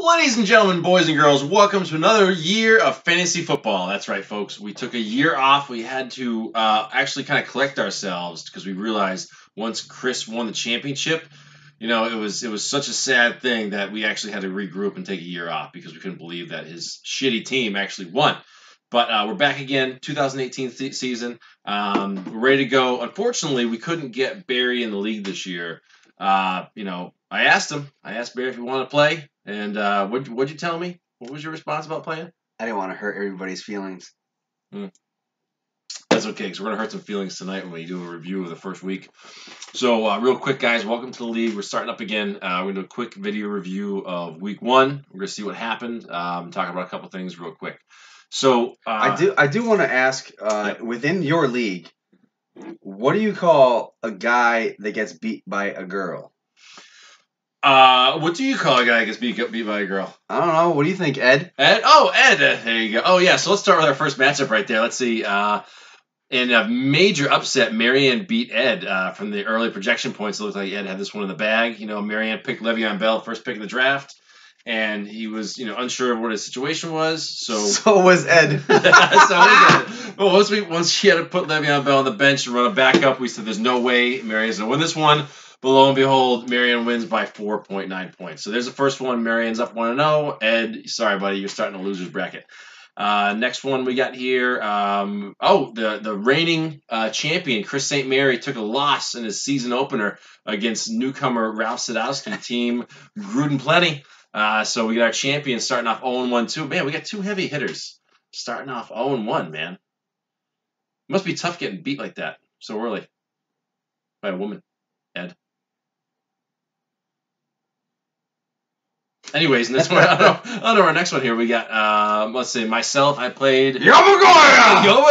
Ladies and gentlemen, boys and girls, welcome to another year of fantasy football. That's right, folks. We took a year off. We had to actually kind of collect ourselves because we realized once Chris won the championship, it was such a sad thing that we actually had to regroup and take a year off because we couldn't believe that his shitty team actually won. But we're back again, 2018 season. We're ready to go. Unfortunately, we couldn't get Barry in the league this year. I asked Barry if he wanted to play, and what'd you tell me? What was your response about playing? I didn't want to hurt everybody's feelings. That's okay, because we're going to hurt some feelings tonight when we do a review of the first week. So, real quick, guys, welcome to the league. We're starting up again. We're going to do a quick video review of week one. We're going to see what happened, talk about a couple things real quick. So, I do want to ask, within your league, what do you call a guy that gets beat by a girl? What do you call a guy that gets beat by a girl? I don't know. What do you think, Ed? Ed? Oh, Ed. There you go. Oh, yeah. So let's start with our first matchup right there. Let's see. In a major upset, Marianne beat Ed from the early projection points. It looked like Ed had this one in the bag. Marianne picked Le'Veon Bell, first pick of the draft, and he was, unsure of what his situation was. So was Ed. Well, once she had to put Le'Veon Bell on the bench and run a backup, we said there's no way Marianne's going to win this one. But lo and behold, Marianne wins by 4.9 points. So there's the first one. Marianne's up 1-0. Ed, sorry, buddy, you're starting a loser's bracket. Next one we got here. The reigning champion, Chris St. Mary, took a loss in his season opener against newcomer Ralph Sadowski, team Gruden Plenty. So we got our champion starting off 0-1 too. Man, we got two heavy hitters starting off 0-1, man. Must be tough getting beat like that so early by a woman, Ed. Anyways, in this one, I don't know our next one here. We got, let's see, myself, I played Yobagoya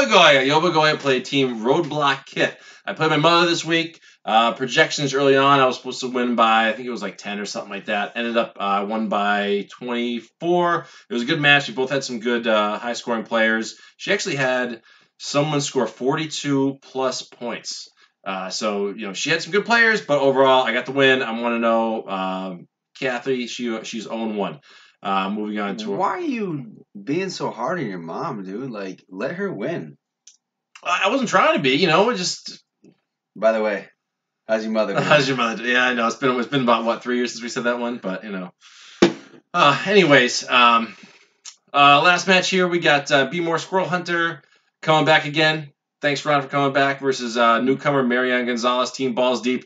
played team Roadblock Kit. I played my mother this week. Projections early on, I was supposed to win by, I think it was like 10 or something like that. Ended up won by 24. It was a good match. We both had some good high-scoring players. She actually had someone score 42 plus points. So she had some good players, but overall, I got the win. I want to know. Kathy, she's 0-1. Moving on to Why are you being so hard on your mom, dude? Like, let her win. I wasn't trying to be, just. By the way, how's your mother doing? How's your mother? Yeah, I know it's been about 3 years since we said that one, but Anyways, last match here we got Be More Squirrel Hunter coming back again. Thanks, Ron, for coming back versus newcomer Marianne Gonzalez, team Balls Deep.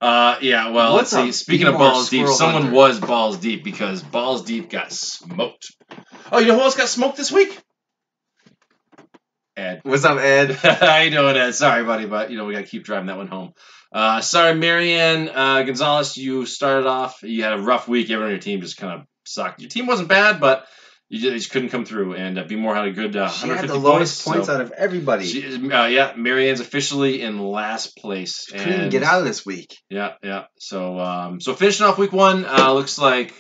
Let's see. Speaking of Balls Deep, someone was Balls Deep because Balls Deep got smoked. Oh, you know who else got smoked this week? Ed. What's up, Ed? How you doing, Ed? Sorry, buddy, but we gotta keep driving that one home. Sorry, Marianne Gonzalez, you started off. You had a rough week. Everyone on your team just kind of sucked. Your team wasn't bad, but you just couldn't come through, and Be More had a good 150 points. She had the lowest points out of everybody. Marianne's officially in last place. She couldn't even get out of this week. Yeah. So finishing off week one, looks like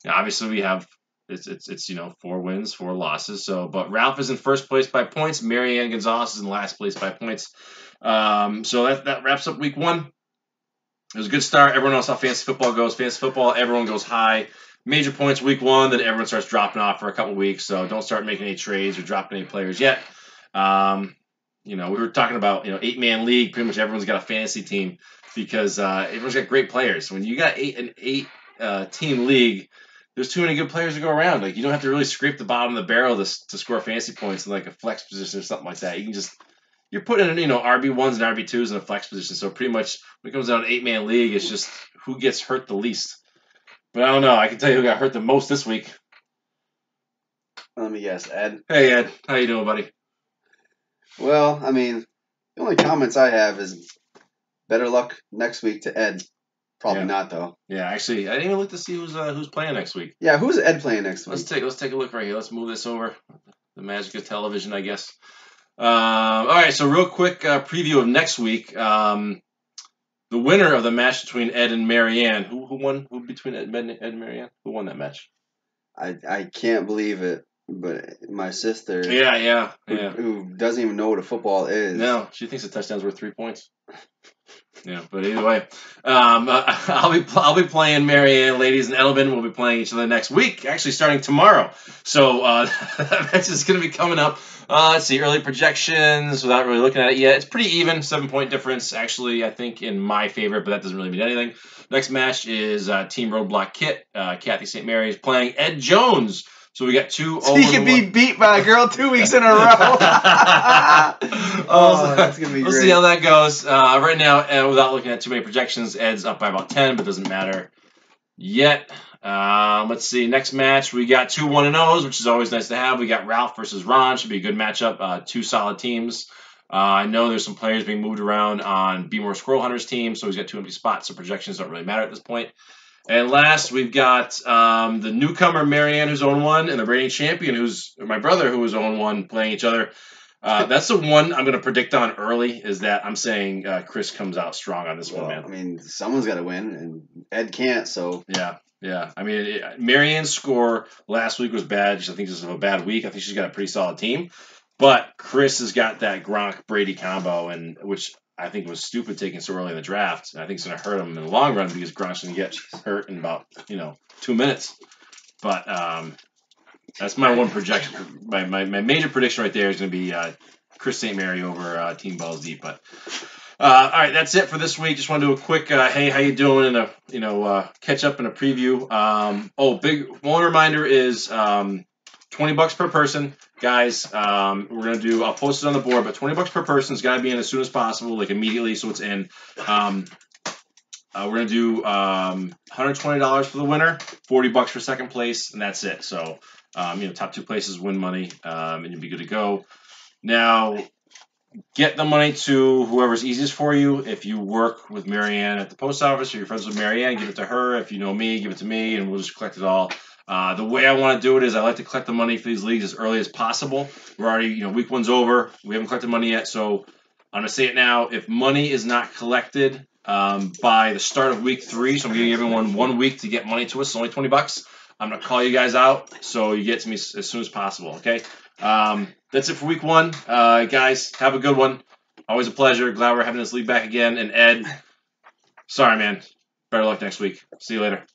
obviously we have it's 4 wins, 4 losses. But Ralph is in first place by points. Marianne Gonzalez is in last place by points. So that wraps up week one. It was a good start. Everyone knows how fantasy football goes. Fantasy football, everyone goes high. Major points week one, then everyone starts dropping off for a couple weeks. So don't start making any trades or dropping any players yet. We were talking about 8-man league. Pretty much everyone's got a fantasy team because everyone's got great players. When you got an eight team league, there's too many good players to go around. Like you don't have to really scrape the bottom of the barrel to score fantasy points in like a flex position or something like that. You're putting in RB1s and RB2s in a flex position. So pretty much when it comes down to an 8-man league, it's just who gets hurt the least. But I don't know. I can tell you who got hurt the most this week. Let me guess, Ed. Hey, Ed. How you doing, buddy? Well, the only comments I have is better luck next week to Ed. Probably not, though. Yeah, actually, I didn't even look to see who's playing next week. Yeah, who's Ed playing next week? Let's take a look right here. Let's move this over. The magic of television, I guess. All right, so real quick preview of next week. The winner of the match between Ed and Marianne. Who won? Who between Ed and Marianne? Who won that match? I can't believe it. But my sister, Yeah. who doesn't even know what a football is. No, she thinks a touchdown's worth 3 points. Yeah, but either way, I'll be playing Marianne, ladies, and Edelman will be playing each other next week. Actually, starting tomorrow. So that match is going to be coming up. Let's see, early projections. Without really looking at it yet, it's pretty even. 7-point difference, actually, I think in my favor, but that doesn't really mean anything. Next match is Team Roadblock Kit. Kathy St. Mary is playing Ed Jones. So we got 2 So he can be beat by a girl 2 weeks in a row. That's gonna be great. We'll see how that goes. Right now, without looking at too many projections, Ed's up by about 10, but doesn't matter yet. Let's see. Next match, we got 2 1-0s, which is always nice to have. We got Ralph versus Ron. Should be a good matchup. 2 solid teams. I know there's some players being moved around on Be More Squirrel Hunters team, so he's got 2 empty spots, so projections don't really matter at this point. And last, we've got the newcomer, Marianne, who's 0-1, and the reigning champion, who's my brother, who is 0-1, playing each other. That's the one I'm going to predict on early, is that I'm saying Chris comes out strong on this one, man. I mean, someone's got to win, and Ed can't, so. Yeah. I mean, Marianne's score last week was bad. I think this is a bad week. I think she's got a pretty solid team. But Chris has got that Gronk-Brady combo, and which I think was stupid taking so early in the draft. I think it's going to hurt him in the long run because Gronk's going to get hurt in about 2 minutes. But that's my one projection. My major prediction right there is going to be Chris St. Mary over Team Balls Deep. But all right, that's it for this week. Just want to do a quick hey, how you doing, and a catch up and a preview. Big one reminder is $20 per person. Guys, we're going to do, I'll post it on the board, but $20 per person has got to be in as soon as possible, like immediately, so it's in. We're going to do $120 for the winner, $40 for second place, and that's it. So, top 2 places win money, and you'll be good to go. Now, get the money to whoever's easiest for you. If you work with Marianne at the post office or you're friends with Marianne, give it to her. If you know me, give it to me, and we'll just collect it all. The way I want to do it is I like to collect the money for these leagues as early as possible. We're already, week 1's over. We haven't collected money yet, so I'm going to say it now. If money is not collected by the start of week 3, so I'm giving everyone 1 week to get money to us, it's only $20. I'm going to call you guys out, so you get to me as soon as possible, okay? That's it for week 1. Guys, have a good one. Always a pleasure. Glad we're having this league back again. And Ed, sorry, man. Better luck next week. See you later.